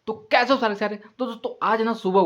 तो कैसे हो सारे सारे। तो दोस्तों आज ना सुबह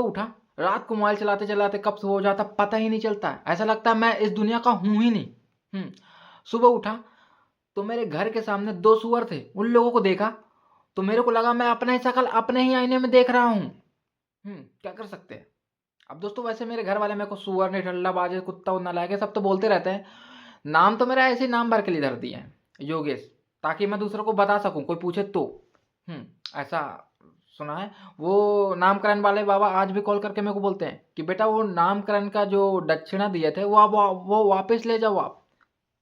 उठा, रात को मोबाइल चलाते चलाते कब से हो जाता पता ही नहीं चलता है, ऐसा लगता है मैं इस दुनिया का हूं ही नहीं। सुबह उठा तो मेरे घर के सामने दो सुअर थे, उन लोगों को देखा तो मेरे को लगा मैं अपना ही शक्ल अपने ही आईने में देख रहा हूँ। क्या कर सकते हैं। अब दोस्तों वैसे मेरे घर वाले मेरे को सुअर निठल्ला बाजे कुत्ता उन्ना लाके सब तो बोलते रहते हैं, नाम तो मेरा ऐसे ही नाम भर के लिए धर दिया है योगेश, ताकि मैं दूसरों को बता सकूं कोई पूछे तो। ऐसा सुना है। वो नामकरण वाले बाबा आज भी कॉल करके मेरे को बोलते हैं कि बेटा वो नामकरण का जो दक्षिणा दिए थे वो आप वो वापस ले जाओ आप,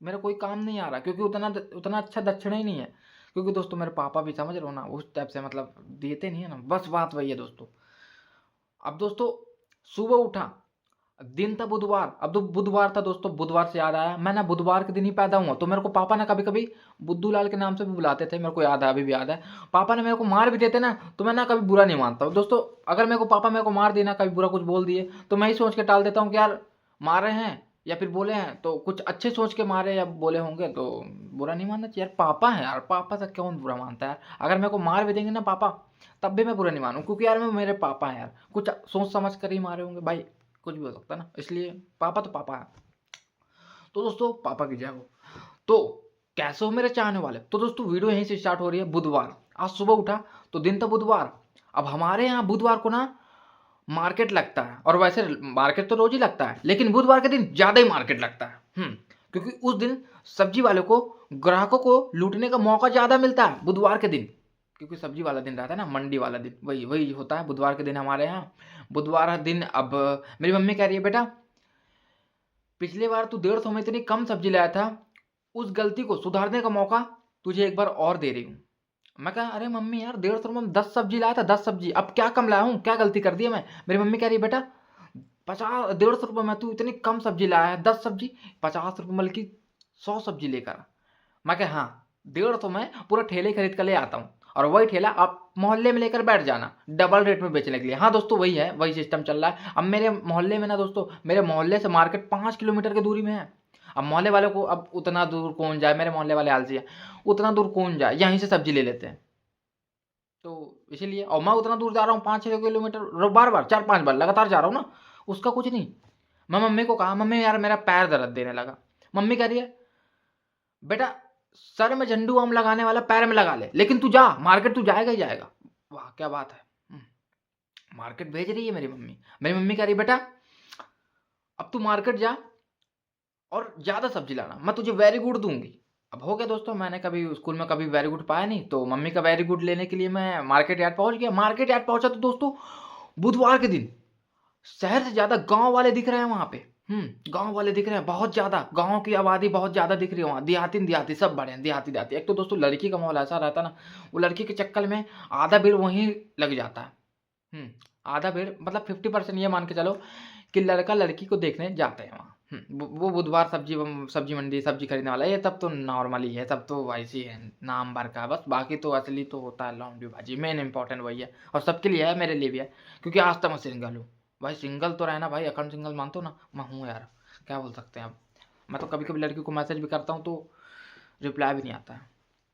मेरा कोई काम नहीं आ रहा, क्योंकि उतना उतना अच्छा दक्षिणा ही नहीं है। क्योंकि दोस्तों मेरे पापा भी समझ रहे हो ना उस टाइप से मतलब देते नहीं है ना, बस बात वही है दोस्तों। अब दोस्तों सुबह उठा, दिन था बुधवार, अब तो बुधवार था दोस्तों, बुधवार से याद आया मैं ना बुधवार के दिन ही पैदा हुआ, तो मेरे को पापा ना कभी कभी बुद्धू लाल के नाम से भी बुलाते थे, मेरे को याद है अभी भी याद है। पापा ने मेरे को मार भी देते ना तो मैं ना कभी बुरा नहीं मानता हूँ दोस्तों। अगर मेरे को पापा मेरे को मार देना कभी बुरा कुछ बोल दिए तो मैं ही सोच के टाल देता हूँ कि यार मारे हैं या फिर बोले हैं तो कुछ अच्छे सोच के मारे या बोले होंगे, तो बुरा नहीं मानना चाहिए यार, पापा है यार, पापा से कौन बुरा मानता है यार। अगर मेरे को मार भी देंगे ना पापा तब भी मैं बुरा नहीं मानूँ, क्योंकि यार मैं मेरे पापा हैं यार, कुछ सोच समझ कर ही मारे होंगे भाई, कुछ भी हो सकता है ना, इसलिए पापा तो पापा है। तो दोस्तों पापा की जय हो। तो कैसे हो मेरे चाहने वाले। तो दोस्तों वीडियो यहीं से स्टार्ट हो रही है। बुधवार, आज सुबह उठा तो दिन था बुधवार। अब हमारे यहाँ बुधवार को ना मार्केट लगता है, और वैसे मार्केट तो रोज ही लगता है लेकिन बुधवार के दिन ज्यादा ही मार्केट लगता है। क्योंकि उस दिन सब्जी वाले को, ग्राहकों को लूटने का मौका ज्यादा मिलता है बुधवार के दिन, क्योंकि सब्जी वाला दिन रहता है ना, मंडी वाला दिन, वही वही होता है बुधवार के दिन हमारे यहाँ। बुधवार दिन अब मेरी मम्मी कह रही है बेटा पिछले बार तू 150 में इतनी कम सब्जी लाया था, उस गलती को सुधारने का मौका तुझे एक बार और दे रही हूँ। मैं कहा अरे मम्मी यार 150 में 10 सब्जी लाया था, 10 सब्जी, अब क्या कम लाया हूँ, क्या गलती कर दी है मैं। मेरी मम्मी कह रही है बेटा 150 में तू इतनी कम सब्जी लाया है, 10 सब्जी, 50 बल्कि 100 सब्जी लेकर आ। मैं कहा हाँ 150 में पूरा ठेले खरीद कर ले आता हूँ, और वही ठेला आप मोहल्ले में लेकर बैठ जाना डबल रेट में बेचने के लिए। हाँ दोस्तों वही है, वही सिस्टम चल रहा है। अब मेरे मोहल्ले में ना दोस्तों, मेरे मोहल्ले से मार्केट 5 किलोमीटर की दूरी में है। अब मोहल्ले वाले को अब उतना दूर कौन जाए, मेरे मोहल्ले वाले आलसी है, उतना दूर कौन जाए, यहीं से सब्जी ले लेते हैं। तो इसीलिए, और मैं उतना दूर जा रहा हूँ 5-6 किलोमीटर, बार बार 4-5 बार लगातार जा रहा हूँ ना, उसका कुछ नहीं। मैं मम्मी को कहा मम्मी यार मेरा पैर दर्द देने लगा। मम्मी कह रही है बेटा सर में झंडू आम लगाने वाला पैर में लगा ले, लेकिन तू जा मार्केट, तू जाएगा ही जाएगा। वाह क्या बात है। मार्केट भेज रही है मेरी मम्मी। मेरी मम्मी कह रही बेटा अब तू मार्केट जा और ज्यादा सब्जी लाना, मैं तुझे वेरी गुड दूंगी। अब हो गया दोस्तों, मैंने कभी स्कूल में कभी वेरी गुड पाया नहीं, तो मम्मी का वेरी गुड लेने के लिए मैं मार्केट यार्ड पहुंच गया। मार्केट यार्ड पहुंचा तो दोस्तों बुधवार के दिन शहर से ज्यादा गांव वाले दिख रहे हैं वहां पे। गांव वाले दिख रहे हैं बहुत ज्यादा, गांव की आबादी बहुत ज्यादा दिख रही है वहां, देहाती देहाती सब बड़े हैं, देहाती देहाती। एक तो दोस्तों लड़की का माहौल ऐसा रहता है ना, वो लड़की के चक्कर में आधा भीड़ वहीं लग जाता है। आधा भीड़ मतलब 50% ये मान के चलो कि लड़का लड़की को देखने जाते हैं वहाँ। वो बुधवार सब्जी सब्जी मंडी सब्जी खरीदने वाला है, ये तब तो नॉर्मल ही है, तब तो वैसी है नाम भर का बस, बाकी तो असली तो होता है लौंडी भाजी, मेन इंपॉर्टेंट वही है, और सबके लिए है मेरे लिए भी है, क्योंकि आज तक मैं सिंगल हूँ भाई। सिंगल तो रहना भाई, अखंड सिंगल मानते हो ना, मैं हूँ यार, क्या बोल सकते हैं अब। मैं तो कभी कभी लड़की को मैसेज भी करता हूँ तो रिप्लाई भी नहीं आता है,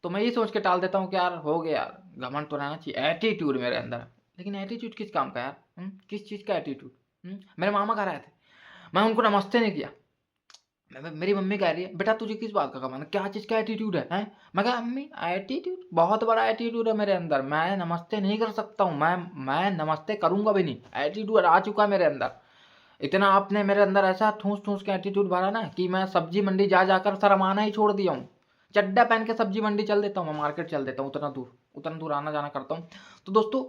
तो मैं ये सोच के टाल देता हूँ कि यार हो गया यार, घमंड तो रहना चाहिए, एटीट्यूड मेरे अंदर है। लेकिन एटीट्यूड किस काम का यार, किस चीज़ का एटीट्यूड। मेरे मामा घर आए थे, मैं उनको नमस्ते नहीं किया। मेरी मम्मी कह रही है बेटा तुझे किस बात का घमंड है, क्या चीज़ का एटीट्यूड है, हैं? मैं कहा मम्मी एटीट्यूड बहुत बड़ा एटीट्यूड है मेरे अंदर, मैं नमस्ते नहीं कर सकता हूँ, मैं नमस्ते करूंगा भी नहीं, एटीट्यूड आ चुका है मेरे अंदर। इतना आपने मेरे अंदर ऐसा ठूस ठूस के एटीट्यूड भरा ना कि मैं सब्जी मंडी जा जाकर शर्माना ही छोड़ दिया हूँ। चड्डा पहन के सब्जी मंडी चल देता हूँ, मैं मार्केट चल देता हूँ, उतना दूर आना जाना करता हूँ। तो दोस्तों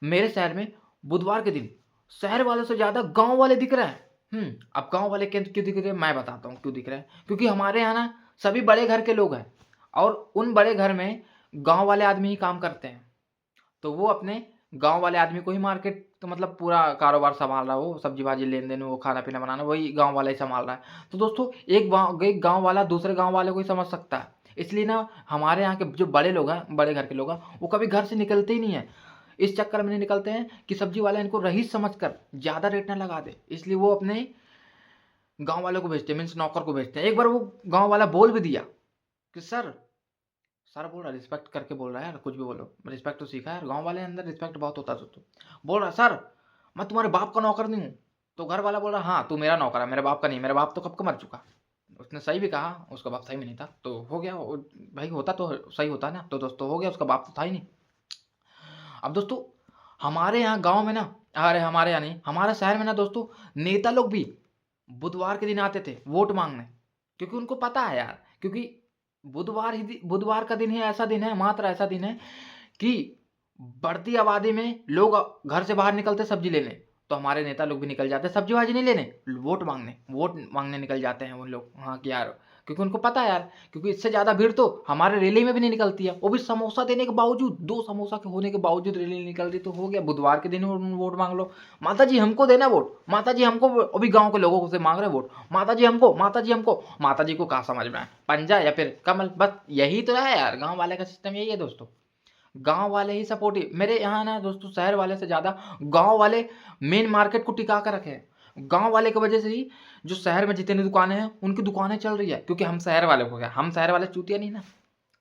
मेरे शहर में बुधवार के दिन शहर वालों से ज्यादा गांव वाले दिख रहे हैं। अब गांव वाले क्यों दिख रहे हैं मैं बताता हूँ क्यों दिख रहे हैं। क्योंकि हमारे यहाँ ना सभी बड़े घर के लोग हैं, और उन बड़े घर में गांव वाले आदमी ही काम करते हैं, तो वो अपने गांव वाले आदमी को ही मार्केट तो मतलब पूरा कारोबार संभाल रहा है, वो सब्जी भाजी लेन देन, वो खाना पीना बनाना वही गांव वाला ही संभाल रहा है। तो दोस्तों एक गांव वाला दूसरे गांव वाले को ही समझ सकता है, इसलिए ना हमारे यहाँ के जो बड़े लोग हैं, बड़े घर के लोग हैं, वो कभी घर से निकलते ही नहीं है। इस चक्कर में नहीं निकलते हैं कि सब्जी वाला इनको रईस समझ कर ज्यादा रेट ना लगा दे, इसलिए वो अपने गांव वाले को भेजते हैं, मीन्स नौकर को भेजते हैं। एक बार वो गांव वाला बोल भी दिया कि सर सर बोल रहा रिस्पेक्ट करके बोल रहा है यार, कुछ भी बोलो, रिस्पेक्ट तो सीखा है यार, गाँव वाले अंदर रिस्पेक्ट बहुत होता है दोस्तों। बोल रहा सर मैं तुम्हारे बाप का नौकर नहीं हूँ। तो घर वाला बोल रहा हाँ तू मेरा नौकर है, मेरे बाप का नहीं, मेरा बाप तो कब का मर चुका। उसने सही भी कहा, उसका बाप सही में नहीं था तो हो गया भाई, होता तो सही होता ना, तो दोस्तों हो गया, उसका बाप तो था ही नहीं। अब दोस्तों हमारे यहाँ गांव में ना, अरे हमारे यहाँ नहीं, हमारे शहर में ना दोस्तों, नेता लोग भी बुधवार के दिन आते थे वोट मांगने, क्योंकि उनको पता है यार, क्योंकि बुधवार का दिन ही ऐसा दिन है, मात्र ऐसा दिन है कि बढ़ती आबादी में लोग घर से बाहर निकलते सब्जी लेने, तो हमारे नेता लोग भी निकल जाते सब्जी भाजी नहीं लेने, वोट मांगने निकल जाते हैं उन लोग। हाँ कि यार, क्योंकि उनको पता है यार, क्योंकि इससे ज़्यादा भीड़ तो हमारे रैली में भी नहीं निकलती है, वो भी समोसा देने के बावजूद, 2 समोसा के होने के बावजूद रैली नहीं निकल रही, तो हो गया बुधवार के दिन वोट मांग लो। माता जी हमको देना वोट, माता जी हमको, अभी गाँव के लोगों से मांग रहे वोट, माता जी हमको, माता जी हमको, माता जी को कहाँ समझ में आए, पंजा या फिर कमल, बस यही तो है यार, गाँव वाले का सिस्टम यही है दोस्तों। गांव वाले ही सपोर्टिव, मेरे यहाँ ना दोस्तों शहर वाले से ज़्यादा गांव वाले मेन मार्केट को टिका कर रखे हैं। गांव वाले की वजह से ही जो शहर में जितनी दुकानें हैं उनकी दुकानें चल रही है, क्योंकि हम शहर वाले हो गए, हम शहर वाले चूतिया नहीं ना।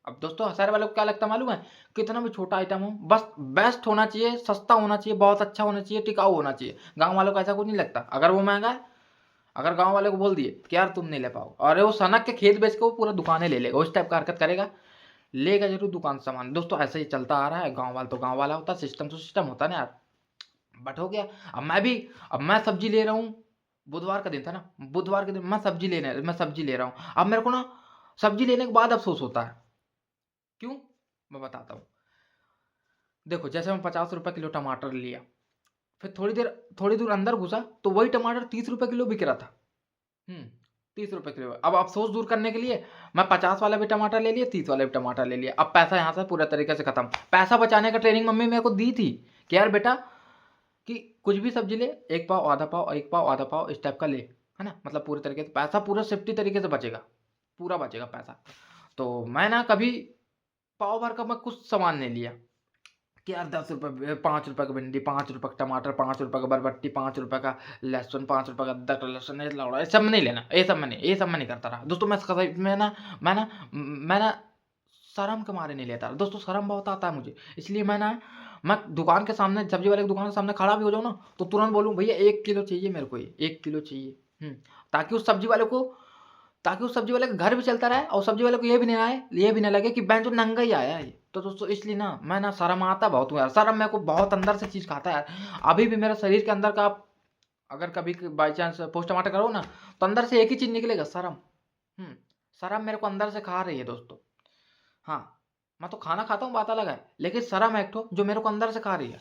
अब दोस्तों शहर वालों को क्या लगता है मालूम है, कितना भी छोटा आइटम हो बस बेस्ट होना चाहिए, सस्ता होना चाहिए, बहुत अच्छा होना चाहिए, टिकाऊ होना चाहिए। गाँव वालों को ऐसा कुछ नहीं लगता, अगर वो महंगा है, अगर गाँव वाले को बोल दिए कि यार तुम नहीं ले पाओ, और वो सनक के खेत बेच के वो पूरा दुकानें ले लेगा, उस टाइप का हरकत करेगा, लेगा जरूर दुकान से सामान। दोस्तों ऐसे ही चलता आ रहा है, गांव वाला तो गांव वाला होता है, सिस्टम तो सिस्टम होता है ना यार। बट हो गया, अब मैं सब्जी ले रहा हूँ, बुधवार का दिन था ना, बुधवार के दिन मैं सब्जी ले रहा हूँ। अब मेरे को ना सब्जी लेने के बाद अफसोस होता है, क्यों मैं बताता हूँ। देखो जैसे मैं 50 रुपये किलो टमाटर लिया, फिर थोड़ी दूर अंदर घुसा तो वही टमाटर 30 रुपये किलो बिक रहा था। 30 रुपये किलो। अब अफसोस दूर करने के लिए मैं 50 वाला भी टमाटर ले लिया, 30 वाला भी टमाटर ले लिया। अब पैसा यहाँ से पूरा तरीके से खत्म। पैसा बचाने का ट्रेनिंग मम्मी मेरे को दी थी कि यार बेटा कि कुछ भी सब्जी ले, 1 पाव आधा पाव, 1 पाव आधा पाव, इस टाइप का ले, है ना, मतलब पूरे तरीके से पैसा पूरा सेफ्टी तरीके से बचेगा, पूरा बचेगा पैसा। तो मैं ना कभी पाव भर का मैं कुछ सामान नहीं लिया कि यार 10 रुपये, 5 रुपये का भिंडी, 5 रुपये का टमाटर, 5 रुपये का बरबट्टी, 5 रुपये का लहसुन, 5 रुपये का अदरक लहसुन, ये लौड़ा, ये सब में नहीं लेना, ये सब में नहीं करता रहा दोस्तों। मैं ना शर्म के मारे नहीं लेता रहा दोस्तों, शर्म बहुत आता है मुझे, इसलिए मैं दुकान के सामने, सब्जी वाले की दुकान के सामने खड़ा भी हो जाऊँ ना, तो तुरंत बोलूँ भैया 1 किलो चाहिए मेरे को, ये 1 किलो चाहिए। ताकि उस सब्जी वाले को, ताकि उस सब्जी वाले का घर भी चलता रहे, और सब्जी वाले को ये भी नहीं लगे कि बैंक जो नंगा ही आया है ये। तो दोस्तों इसलिए ना मैं ना शर्म आता बहुत हूँ यार, शर्म मेरे को बहुत अंदर से चीज़ खाता है यार। अभी भी मेरा शरीर के अंदर का आप अगर कभी बाई चांस पोस्टमार्टम करो ना, तो अंदर से एक ही चीज़ निकलेगा, शर्म। शर्म मेरे को अंदर से खा रही है दोस्तों। हाँ, मैं तो खाना खाता हूँ बात अलग है, लेकिन शर्म एक तो जो मेरे को अंदर से खा रही है।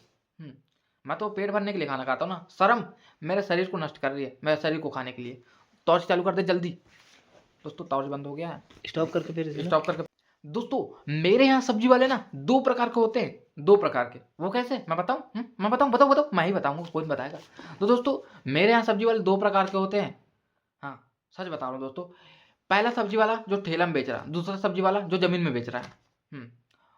मैं तो पेट भरने के लिए खाना खाता हूँ ना, शर्म मेरे शरीर को नष्ट कर रही है, मेरे शरीर को खाने के लिए। टॉर्च चालू कर दे जल्दी दोस्तों, टॉर्च बंद हो गया है, स्टॉप करके फिर से ना। स्टॉप करके। दोस्तों मेरे यहाँ सब्जी वाले ना 2 प्रकार के होते हैं, 2 प्रकार के। वो कैसे मैं बताऊँ? मैं बताऊँ, बताओ, मैं ही बताऊँगा, कोई नहीं बताएगा। तो दोस्तों मेरे यहाँ सब्जी वाले 2 प्रकार के होते हैं। हाँ सच बता रहा हूँ दोस्तों। पहला सब्जी वाला जो ठेला में बेच रहा है, दूसरा सब्जी वाला जो जमीन में बेच रहा है।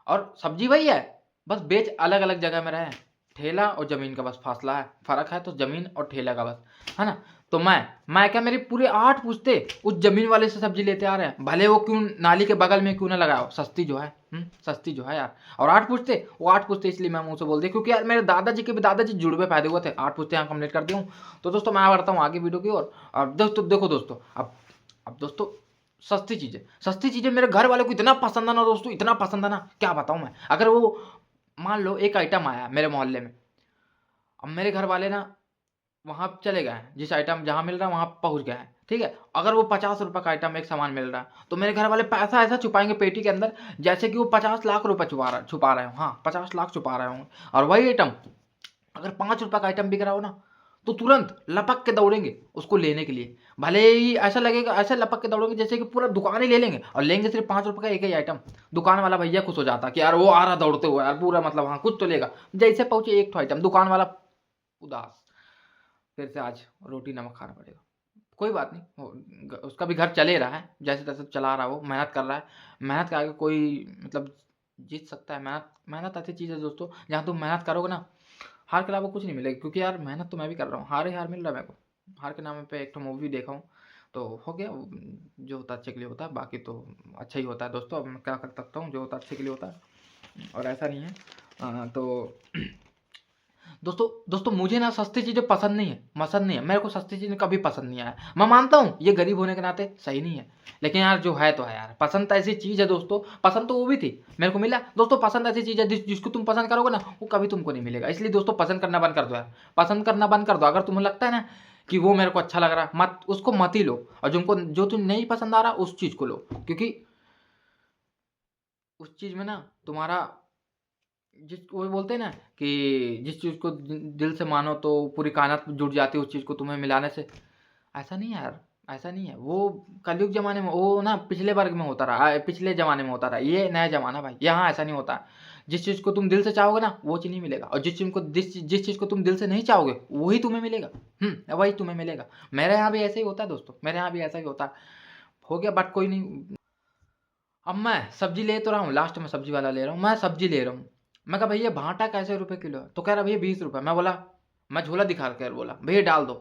और सब्जी वही है, बस बेच अलग अलग जगह में रहे हैं। ठेला और जमीन का बस फासला है, फर्क है तो जमीन और ठेला का बस, है ना। तो मैं क्या, मेरे पूरे 8 पुश्ते उस जमीन वाले से सब्जी लेते आ रहे हैं, भले वो क्यों नाली के बगल में क्यों ना लगाओ, सस्ती जो है, सस्ती जो है यार। और 8 पुश्ते इसलिए मैं मुँह से बोल दिया क्योंकि यार मेरे दादाजी के भी दादाजी जुड़वे पैदा हुए थे। 8 पुश्ते यहाँ कंप्लीट कर दी हूँ। तो दोस्तों मैं बढ़ता हूँ आगे वीडियो की ओर। और दोस्तों देखो दोस्तों, अब दोस्तों सस्ती चीज़ें मेरे घर वालों को इतना पसंद है ना दोस्तों, इतना पसंद है ना, क्या बताऊँ मैं। अगर वो मान लो एक आइटम आया मेरे मोहल्ले में, अब मेरे घर वाले ना वहाँ चले गए हैं, जिस आइटम जहाँ मिल रहा है वहाँ पहुँच गए हैं, ठीक है। अगर वो 50 रुपये का आइटम एक सामान मिल रहा है, तो मेरे घर वाले पैसा ऐसा छुपाएंगे पेटी के अंदर, जैसे कि वो 50 लाख रुपये छुपा रहे हो। हाँ 50 लाख छुपा रहे होंगे। और वही आइटम अगर 5 रुपये का आइटम बिक रहा हो ना, तो तुरंत लपक के दौड़ेंगे उसको लेने के लिए। भले ही ऐसा लगेगा, ऐसा लपक के दौड़ेंगे जैसे कि पूरा दुकान ही ले लेंगे, और लेंगे सिर्फ 5 रुपये का एक ही आइटम। दुकान वाला भैया खुश हो जाता कि यार वो आ रहा दौड़ते हुए यार, पूरा मतलब हाँ कुछ तो लेगा। जैसे पहुंचे एक तो आइटम, दुकान वाला उदास, फिर से आज रोटी नमक खाना पड़ेगा। कोई बात नहीं, उसका भी घर चले रहा है, जैसे तैसे चला रहा है, वो मेहनत कर रहा है। मेहनत के आगे कोई मतलब जीत सकता है? मेहनत ऐसी चीज़ है दोस्तों, जहाँ तुम मेहनत करोगे ना, हार के अलावा कुछ नहीं मिलेगा। क्योंकि यार मेहनत तो मैं भी कर रहा हूँ, हार ही हार मिल रहा है मेरे को। हार के नाम पे एक तो मूवी देखा हूँ, तो हो गया, जो होता है अच्छे के लिए होता है, बाकी तो अच्छा ही होता है दोस्तों। अब मैं क्या कर सकता हूँ, जो होता है अच्छे के लिए होता है, और ऐसा नहीं है। तो दोस्तों दोस्तों मुझे ना सस्ती चीज़ें पसंद नहीं है, मेरे को सस्ती चीज़ें कभी पसंद नहीं आया। मैं मानता हूँ ये गरीब होने के नाते सही नहीं है, लेकिन यार जो है तो है यार। पसंद तो ऐसी चीज़ है दोस्तों, पसंद तो वो भी थी, मेरे को मिला दोस्तों। पसंद ऐसी चीज़ है जिसको तुम पसंद करोगे ना, वो कभी तुमको नहीं मिलेगा। इसलिए दोस्तों पसंद करना बंद कर दो यार, पसंद करना बंद कर दो। अगर तुम्हें लगता है ना कि वो मेरे को अच्छा लग रहा है, मत उसको मत ही लो, और तुमको जो तुम नहीं पसंद आ रहा उस चीज़ को लो, क्योंकि उस चीज़ में ना तुम्हारा जिस वो बोलते हैं ना कि जिस चीज़ को दिल से मानो तो पूरी कायनात जुट जाती है उस चीज़ को तुम्हें मिलाने से। ऐसा नहीं है यार, ऐसा नहीं है। वो कलयुग ज़माने में, वो ना पिछले वर्ग में होता रहा, पिछले ज़माने में होता रहा। ये नया ज़माना भाई, यहाँ ऐसा नहीं होता। जिस चीज़ को तुम दिल से चाहोगे ना वो चीज़ नहीं मिलेगा, और जिस चीज़ को तुम दिल से नहीं चाहोगे वही तुम्हें मिलेगा। वही तुम्हें मिलेगा। मेरे यहाँ भी ऐसे ही होता है दोस्तों, मेरे यहाँ भी ऐसा ही होता है। हो गया, बट कोई नहीं। अब मैं सब्जी ले तो रहा हूँ, लास्ट में सब्जी वाला ले रहा हूँ, मैं सब्जी ले रहा हूँ। मैं कहा भैया भांटा कैसे रुपए किलो है? तो कह रहा भैया 20 रुपये। मैं बोला, मैं झोला दिखा कर बोला भैया डाल दो।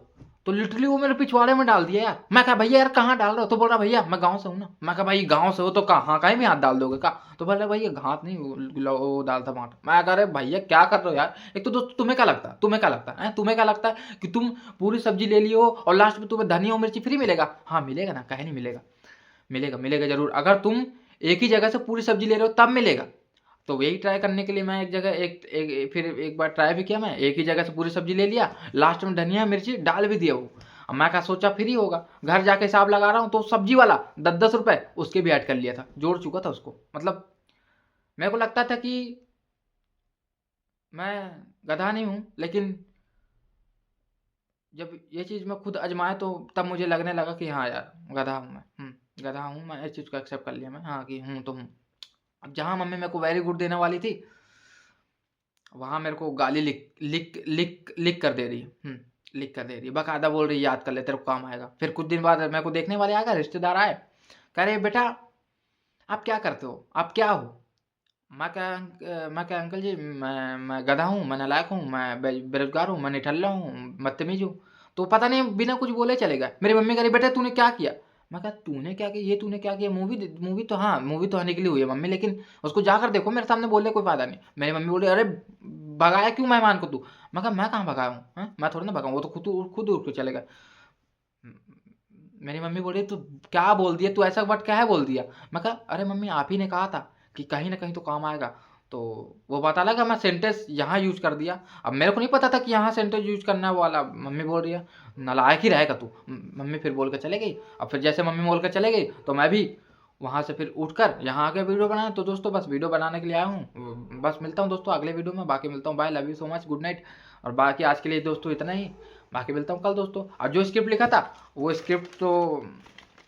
तो लिटरली वो मेरे पिछवाड़े में डाल दिया यार। मैं कहा भैया यार कहाँ डाल रहे हो? तो बोल रहा भैया मैं गाँव से हूँ ना। मैं कहा भाई गाँव से हो तो कहाँ कहीं भी हाथ डाल दोगे का? तो बोल रहा भैया हाथ नहीं, वो डाल था भांटा। मैं कह रहे भैया क्या कर रहे हो यार? एक तो दोस्त तुम्हें क्या लगता है, तुम्हें क्या लगता है कि तुम पूरी सब्जी ले लियो और लास्ट में तुम्हें धनिया और मिर्ची फ्री मिलेगा? हाँ मिलेगा ना, कहे नहीं मिलेगा, मिलेगा जरूर। अगर तुम एक ही जगह से पूरी सब्जी ले रहे हो तब मिलेगा। तो यही ट्राई करने के लिए मैं एक जगह फिर एक बार ट्राई भी किया। मैं एक ही जगह से पूरी सब्जी ले लिया, लास्ट में धनिया मिर्ची डाल भी दिया वो। अब मैं क्या सोचा फ्री होगा, घर जाके हिसाब लगा रहा हूँ तो सब्जी वाला 10-10 रुपए उसके भी ऐड कर लिया था, जोड़ चुका था उसको। मतलब मेरे को लगता था कि मैं गधा नहीं हूँ, लेकिन जब ये चीज़ मैं खुद आजमाया तो तब मुझे लगने लगा कि हाँ यार गधा हूँ मैं। गधा हूँ मैं, इस चीज़ को एक्सेप्ट कर लिया मैं, हाँ कि हूँ तो हूँ। अब जहाँ मम्मी मेरे को वेरी गुड देने वाली थी, वहाँ मेरे को गाली लिख लिख लिख लिख कर दे रही है। लिख कर दे रही है, बकायदा बोल रही है याद कर ले तेरे को काम आएगा। फिर कुछ दिन बाद मेरे को देखने वाले आ गए, रिश्तेदार आए, कह रहे बेटा आप क्या करते हो, आप क्या हो? मैं क्या अंकल जी, मैं गधा हूँ, मैं नालायक हूँ, मैं बेरोजगार हूँ, मैं निठल्ला हूँ, बदतमीज हूँ। तो पता नहीं बिना कुछ बोले चले गए। मेरी मम्मी कह रही बेटा तूने क्या किया? मैं कहा तूने क्या किया, ये तूने क्या किया? मूवी तो हाँ, मूवी तो निकली हुई है मम्मी, लेकिन उसको जाकर देखो, मेरे सामने बोलने कोई फायदा नहीं। मेरी मम्मी बोली अरे भगाया क्यों मेहमान को तू? मैं कहा मैं कहाँ भगाया हूँ, मैं थोड़ी ना भगाऊँ, वो तो खुद उठ के चले गए। मेरी मम्मी बोली तू क्या बोल दिया, तू ऐसा वर्ड क्या है बोल दिया? मैं कहा अरे मम्मी आप ही ने कहा था कि कहीं ना कहीं तो काम आएगा। तो वो पता लगा मैं सेंटेंस यहाँ यूज कर दिया। अब मेरे को नहीं पता था कि यहाँ सेंटेंस यूज करना वाला। मम्मी बोल रही है नालायक ही रहेगा तू। मम्मी फिर बोल कर चले गई। अब फिर जैसे मम्मी बोल कर चले गई तो मैं भी वहाँ से फिर उठकर यहाँ आके वीडियो बनाया। तो दोस्तों बस वीडियो बनाने के लिए आया हूँ। बस मिलता हूँ दोस्तों अगले वीडियो में, बाकी मिलता हूँ, bye, love you so much, good night. और बाकी आज के लिए दोस्तों इतना ही, बाकी मिलता हूँ कल दोस्तों। और जो स्क्रिप्ट लिखा था वो स्क्रिप्ट तो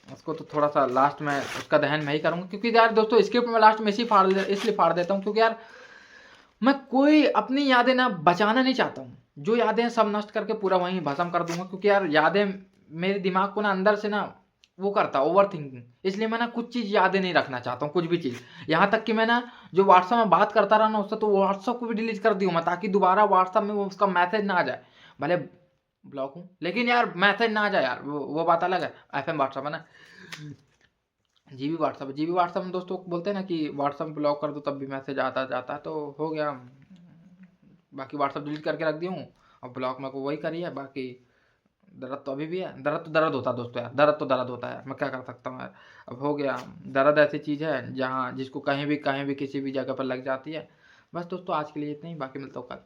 उसको तो थोड़ा सा लास्ट में उसका दहन मैं ही करूँगा, क्योंकि यार दोस्तों स्क्रिप्ट में लास्ट में इसलिए फाड़ देता हूँ क्योंकि यार मैं कोई अपनी यादें ना बचाना नहीं चाहता हूँ। जो यादें हैं सब नष्ट करके पूरा वहीं भस्म कर दूंगा, क्योंकि यार यादें मेरे दिमाग को ना अंदर से ना वो करता ओवर थिंकिंग। इसलिए मैं ना कुछ चीज़ यादें नहीं रखना चाहता हूँ, कुछ भी चीज़। यहाँ तक कि मैं ना जो व्हाट्सअप में बात करता रहा ना उससे, तो व्हाट्सअप को भी डिलीट कर दूँ मैं, ताकि दोबारा व्हाट्सअप में वो उसका मैसेज ना आ जाए। भले ब्लॉक हूँ लेकिन यार मैसेज ना आ जाए यार, वो बात अलग है। FM व्हाट्सअप है ना, जीबी व्हाट्सअप में दोस्तों बोलते हैं ना कि व्हाट्सअप ब्लॉक कर दो तब भी मैसेज आता जाता है, तो हो गया। बाकी व्हाट्सअप डिलीट करके रख दिया हूँ, और ब्लॉक मेरे को वही करी है। बाकी दर्द तो अभी भी है, दर्द तो दर्द होता है दोस्तों यार, दर्द तो दर्द होता है, मैं क्या कर सकता हूँ यार। अब हो गया, दर्द ऐसी चीज़ है जहाँ जिसको कहीं भी किसी भी जगह पर लग जाती है। बस दोस्तों आज के लिए इतना ही, बाकी मिलता हूँ कल।